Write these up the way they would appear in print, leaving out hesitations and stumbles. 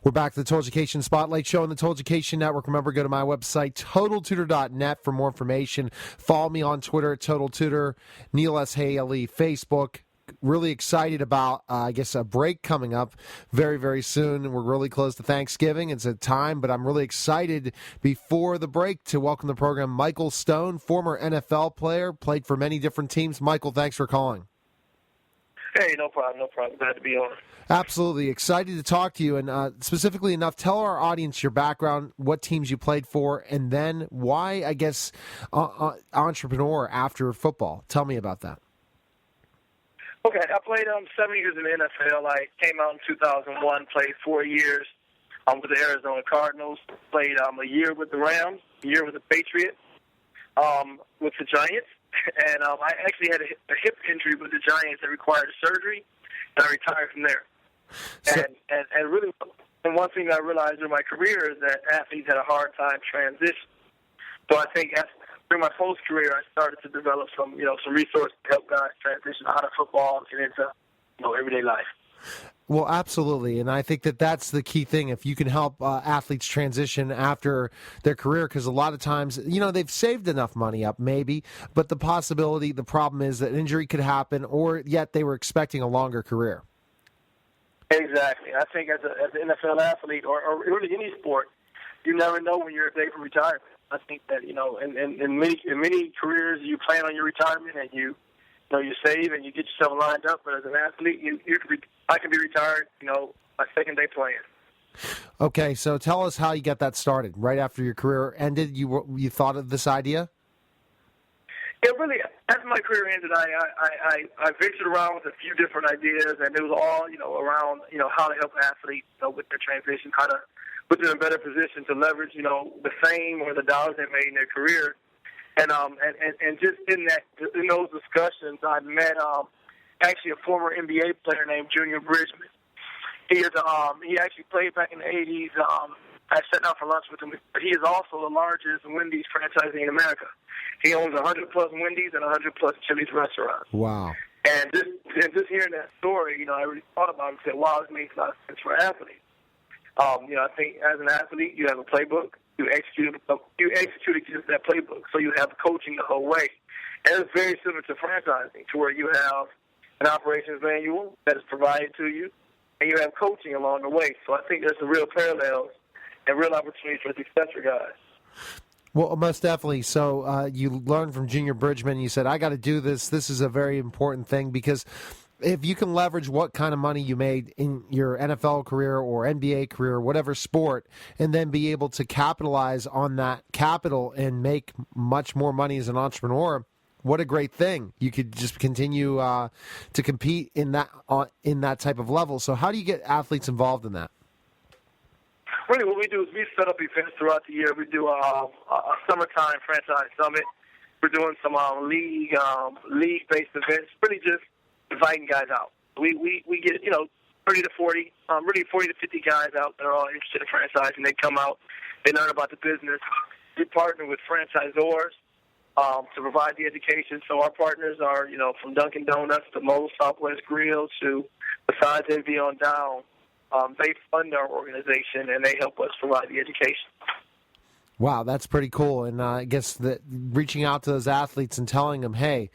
We're back to the Total Education Spotlight Show on the Total Education Network. Remember, go to my website, TotalTutor.net, for more information. Follow me on Twitter at Total Tutor, Neil S. Haley, Facebook. Really excited about, a break coming up very, very soon. We're really close to Thanksgiving. It's a time, but I'm really excited before the break to welcome the program Michael Stone, former NFL player, played for many different teams. Michael, thanks for calling. Hey, no problem. Glad to be on. Absolutely. Excited to talk to you. And specifically enough, tell our audience your background, what teams you played for, and then why, entrepreneur after football. Tell me about that. Okay, I played 7 years in the NFL. I came out in 2001, played 4 years with the Arizona Cardinals, played a year with the Rams, a year with the Patriots, with the Giants. And I actually had a hip injury with the Giants that required surgery, and I retired from there. And really, and one thing I realized in my career is that athletes had a hard time transition. So I think during my post career, I started to develop some resources to help guys transition out of football and into everyday life. Well, absolutely, and I think that's the key thing. If you can help athletes transition after their career, because a lot of times, they've saved enough money up, maybe, but the problem is that injury could happen, or yet they were expecting a longer career. Exactly. I think as an NFL athlete, or really any sport, you never know when you're a day for retirement. I think that in many careers, you plan on your retirement and you save and you get yourself lined up. But as an athlete, I can be retired, my second day playing. Okay, so tell us how you got that started. Right after your career ended, you thought of this idea? Yeah, really. As my career ended, I ventured around with a few different ideas, and it was all around how to help athletes with their transition, how to put them in a better position to leverage the fame or the dollars they made in their career. And just in those discussions, I met actually a former NBA player named Junior Bridgman. He actually played back in the 80s. I sat down for lunch with him. But he is also the largest Wendy's franchisee in America. He owns 100-plus Wendy's and 100-plus Chili's restaurants. Wow. And just hearing that story, I really thought about it and said, wow, this makes a lot of sense for athletes. I think as an athlete, you have a playbook. You execute against that playbook, so you have coaching the whole way. And it's very similar to franchising, to where you have an operations manual that is provided to you, and you have coaching along the way. So I think there's some real parallels and real opportunities for success for guys. Well, most definitely. So you learned from Junior Bridgman. You said, I got to do this. This is a very important thing, because if you can leverage what kind of money you made in your NFL career or NBA career, whatever sport, and then be able to capitalize on that capital and make much more money as an entrepreneur, what a great thing. You could just continue to compete in that type of level. So how do you get athletes involved in that? Really, what we do is we set up events throughout the year. We do a summertime franchise summit. We're doing some league-based events, really just inviting guys out. We get 30 to 40, really 40 to 50 guys out that are all interested in franchising. They come out, they learn about the business. We partner with franchisors to provide the education. So our partners are from Dunkin' Donuts to Moe's Southwest Grill to besides NV on down. They fund our organization and they help us provide the education. Wow, that's pretty cool. And I guess that reaching out to those athletes and telling them, hey,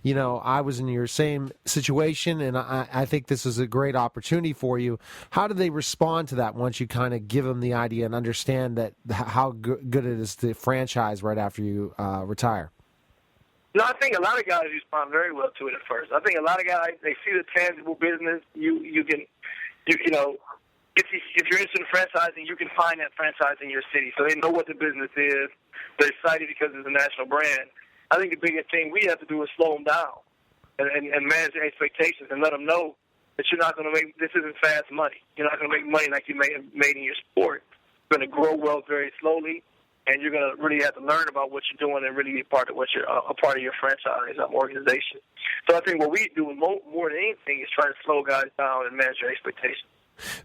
I was in your same situation, and I think this is a great opportunity for you. How do they respond to that once you kind of give them the idea and understand that how good it is to franchise right after you retire? No, I think a lot of guys respond very well to it at first. I think a lot of guys, they see the tangible business. If you're interested in franchising, you can find that franchise in your city. So they know what the business is. They're excited because it's a national brand. I think the biggest thing we have to do is slow them down and manage their expectations and let them know that you're not going to make, this isn't fast money. You're not going to make money like you may have made in your sport. You're going to grow wealth very slowly, and you're going to really have to learn about what you're doing and really be part of a part of your franchise organization. So I think what we do more than anything is try to slow guys down and manage their expectations.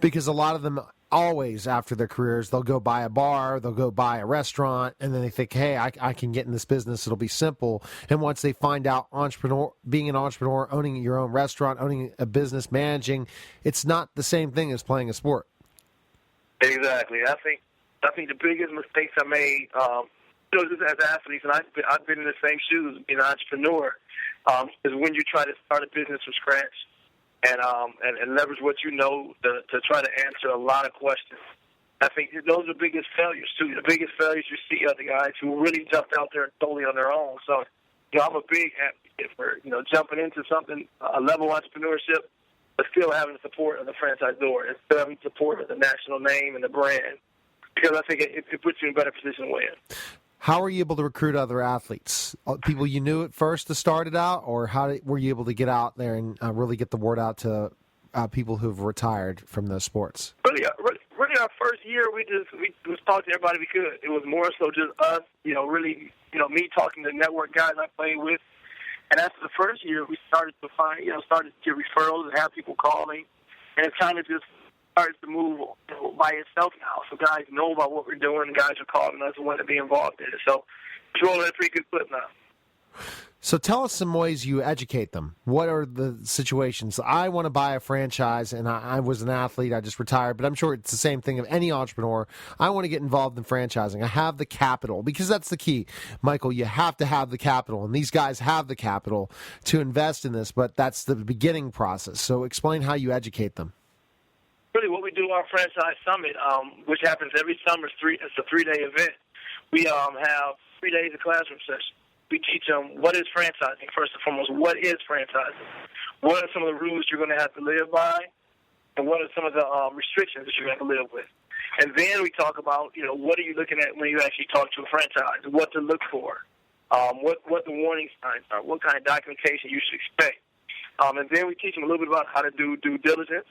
Because a lot of them always, after their careers, they'll go buy a bar, they'll go buy a restaurant, and then they think, hey, I can get in this business, it'll be simple. And once they find out being an entrepreneur, owning your own restaurant, owning a business, managing, it's not the same thing as playing a sport. Exactly. I think the biggest mistakes I made, just as athletes, and I've been in the same shoes, being an entrepreneur, is when you try to start a business from scratch and leverage what you know to try to answer a lot of questions. I think those are the biggest failures, too. The biggest failures you see are the guys who really jumped out there totally on their own. So, I'm a big advocate for, jumping into something, a level of entrepreneurship, but still having the support of the franchisor and still having support of the national name and the brand, because I think it puts you in a better position to win. How were you able to recruit other athletes? People you knew at first to start it out, or were you able to get out there and really get the word out to people who've retired from those sports? Really, our first year, we just talked to everybody we could. It was more so just us, really, me talking to the network guys I played with. And after the first year, we started to started to get referrals and have people calling, and it kind of just started to move by itself now. So guys know about what we're doing. Guys are calling us and want to be involved in it. So it's rolling a pretty good clip now. So tell us some ways you educate them. What are the situations? I want to buy a franchise, and I was an athlete. I just retired, but I'm sure it's the same thing of any entrepreneur. I want to get involved in franchising. I have the capital, because that's the key. Michael, you have to have the capital, and these guys have the capital to invest in this, but that's the beginning process. So explain how you educate them. Really, what we do our franchise summit, which happens every summer, it's a 3-day event. We have 3 days of classroom sessions. We teach them what is franchising, first and foremost. What is franchising? What are some of the rules you're going to have to live by? And what are some of the restrictions that you're going to have to live with? And then we talk about, what are you looking at when you actually talk to a franchise? What to look for? What the warning signs are? What kind of documentation you should expect? And then we teach them a little bit about how to do due diligence,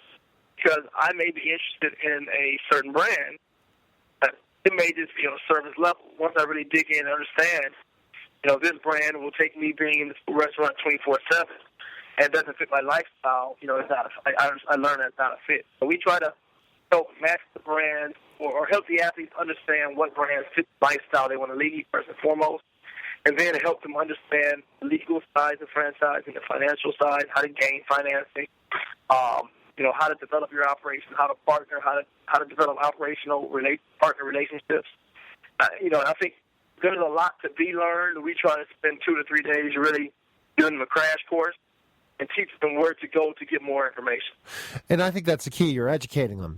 because I may be interested in a certain brand. It may just be on a service level. Once I really dig in and understand, this brand will take me being in this restaurant 24/7, and it doesn't fit my lifestyle. It's not. I learn that's not a fit. So we try to help match the brand or help the athletes understand what brands fit the lifestyle they want to lead first and foremost, and then to help them understand the legal side of franchising, the financial side, how to gain financing, how to develop your operation, how to partner, how to develop operational partner relationships. I think there's a lot to be learned. We try to spend 2 to 3 days really giving them a crash course and teach them where to go to get more information. And I think that's the key. You're educating them.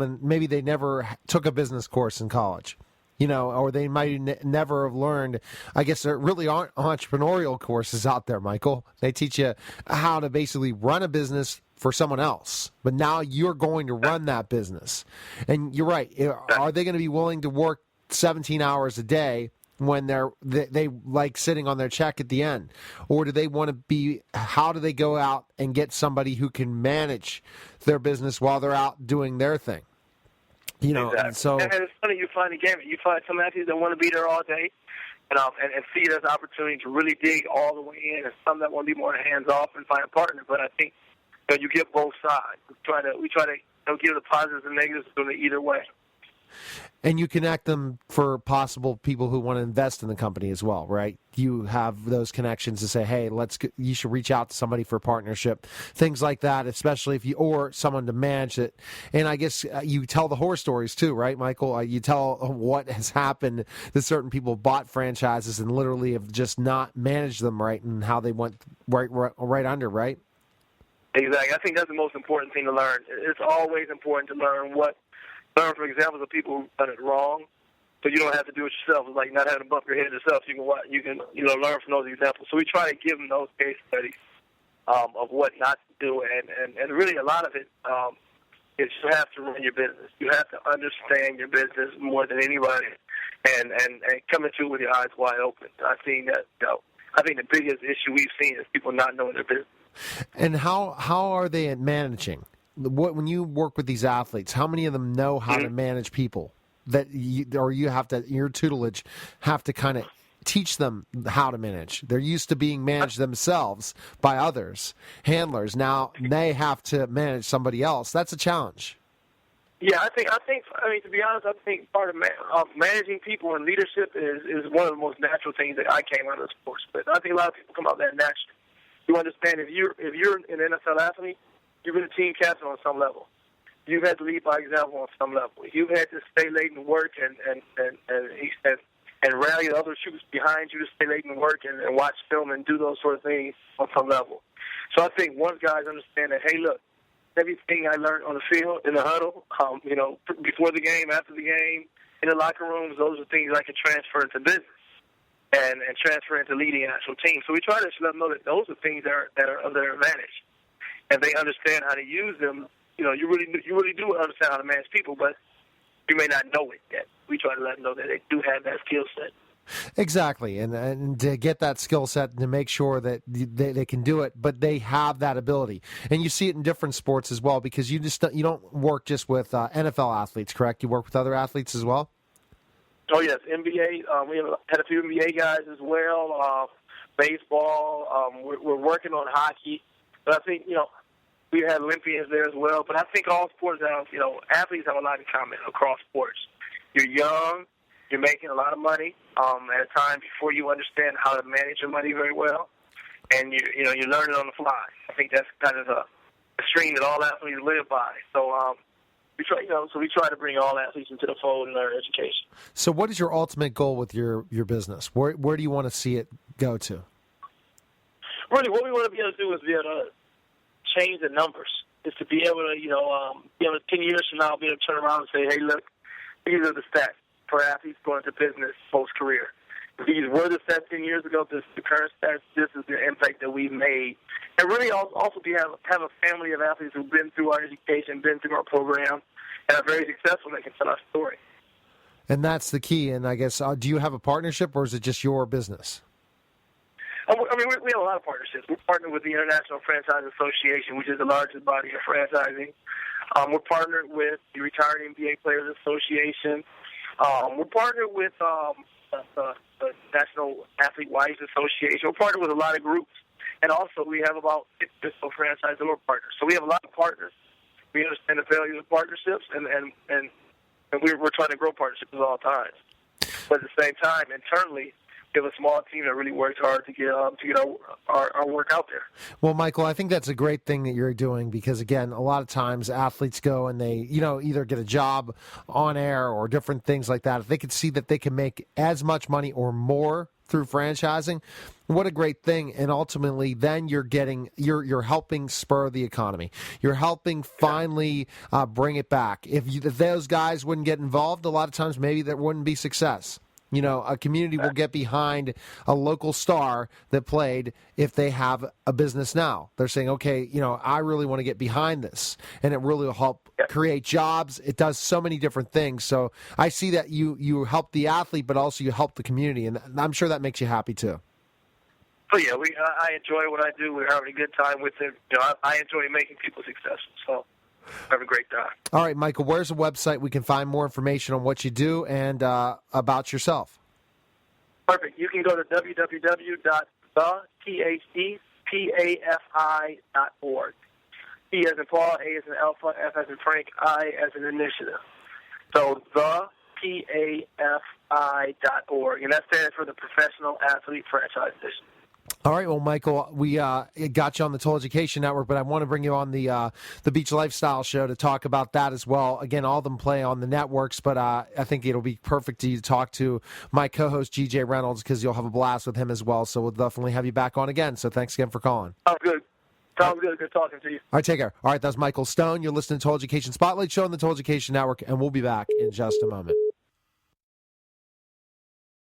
And maybe they never took a business course in college, or they might never have learned. I guess there really aren't entrepreneurial courses out there, Michael. They teach you how to basically run a business for someone else, but now you're going to run that business. And you're right. Are they going to be willing to work 17 hours a day when they like sitting on their check at the end? Or do they want to be, how do they go out and get somebody who can manage their business while they're out doing their thing? Exactly. And so, and it's funny, you find some athletes that want to be there all day and see it as an opportunity to really dig all the way in, and some that want to be more hands off and find a partner. But I think you get both sides. We try to give the positives and negatives either way. And you connect them for possible people who want to invest in the company as well, right? You have those connections to say, hey, you should reach out to somebody for a partnership, things like that, especially or someone to manage it. And I guess you tell the horror stories too, right, Michael? You tell what has happened that certain people bought franchises and literally have just not managed them right, and how they went right under, right? Exactly. I think that's the most important thing to learn. It's always important to learn from examples of people who've done it wrong, so you don't have to do it yourself. It's like not having to bump your head yourself. So you can learn from those examples. So we try to give them those case studies of what not to do, and really a lot of it is you have to run your business. You have to understand your business more than anybody, and come into it with your eyes wide open. I think the biggest issue we've seen is people not knowing their business. And how are they at managing? When you work with these athletes, how many of them know how to manage people? Your tutelage have to kind of teach them how to manage. They're used to being managed themselves by others, handlers. Now they have to manage somebody else. That's a challenge. Yeah, I think. To be honest, I think part of managing people and leadership is one of the most natural things that I came out of sports. But I think a lot of people come out there naturally. You understand if you're an NFL athlete, you've been a team captain on some level. you've had to lead by example on some level. You've had to stay late and work and rally the other troops behind you to stay late and work and watch film and do those sort of things on some level. So I think once guys understand that, hey, look, everything I learned on the field, in the huddle, before the game, after the game, in the locker rooms, those are things I can transfer into business and transfer into leading an actual team. So we try to let them know that those are things that are of their advantage. And they understand how to use them. You really do understand how to manage people, but you may not know it yet. We try to let them know that they do have that skill set. Exactly, and to get that skill set and to make sure that they can do it, but they have that ability. And you see it in different sports as well, because you don't work just with NFL athletes, correct? You work with other athletes as well? Oh, yes, NBA. We have had a few NBA guys as well, baseball. We're working on hockey. But I think, we have Olympians there as well. But I think all sports have, athletes have a lot in common across sports. You're young. You're making a lot of money at a time before you understand how to manage your money very well, and you're learning on the fly. I think that's kind of a stream that all athletes live by. So we try to bring all athletes into the fold in our education. So what is your ultimate goal with your business? Where do you want to see it go to? Really, what we want to be able to do is be able to change the numbers. Is to be able to 10 years from now, be able to turn around and say, hey, look, these are the stats for athletes going into business post-career. These were the stats 10 years ago. This is the current stats. This is the impact that we've made. And really also have a family of athletes who've been through our education, been through our program, and are very successful and can tell our story. And that's the key. And I guess, do you have a partnership, or is it just your business? We have a lot of partnerships. We're partnered with the International Franchise Association, which is the largest body of franchising. We're partnered with the Retired NBA Players Association. We're partnered with the National Athlete Wives Association. We're partnered with a lot of groups. And also we have about 50 franchise door partners. So we have a lot of partners. We understand the value of partnerships, and we're trying to grow partnerships at all times. But at the same time, internally, we have a small team that really works hard to get our work out there. Well, Michael, I think that's a great thing that you're doing, because, again, a lot of times athletes go and they, either get a job on air or different things like that. If they could see that they can make as much money or more through franchising, what a great thing. And ultimately, then you're helping spur the economy. You're helping finally bring it back. If those guys wouldn't get involved, a lot of times maybe there wouldn't be success. A community will get behind a local star that played if they have a business now. They're saying, okay, I really want to get behind this, and it really will help create jobs. It does so many different things. So I see that you help the athlete, but also you help the community, and I'm sure that makes you happy too. Oh, yeah, I enjoy what I do. We're having a good time with it. I enjoy making people successful, so have a great time. All right, Michael, where's a website we can find more information on what you do and about yourself? Perfect. You can go to www.thePAFI.org. P as in Paul, A as in Alpha, F as in Frank, I as in Initiative. So thePAFI.org, and that stands for the Professional Athlete Franchise Edition. All right, well, Michael, we got you on the Total Education Network, but I want to bring you on the Beach Lifestyle Show to talk about that as well. Again, all of them play on the networks, but I think it'll be perfect to talk to my co-host, GJ Reynolds, because you'll have a blast with him as well. So we'll definitely have you back on again. So thanks again for calling. Sounds good. Sounds good. Good talking to you. All right, take care. All right, that's Michael Stone. You're listening to Total Education Spotlight Show on the Total Education Network, and we'll be back in just a moment.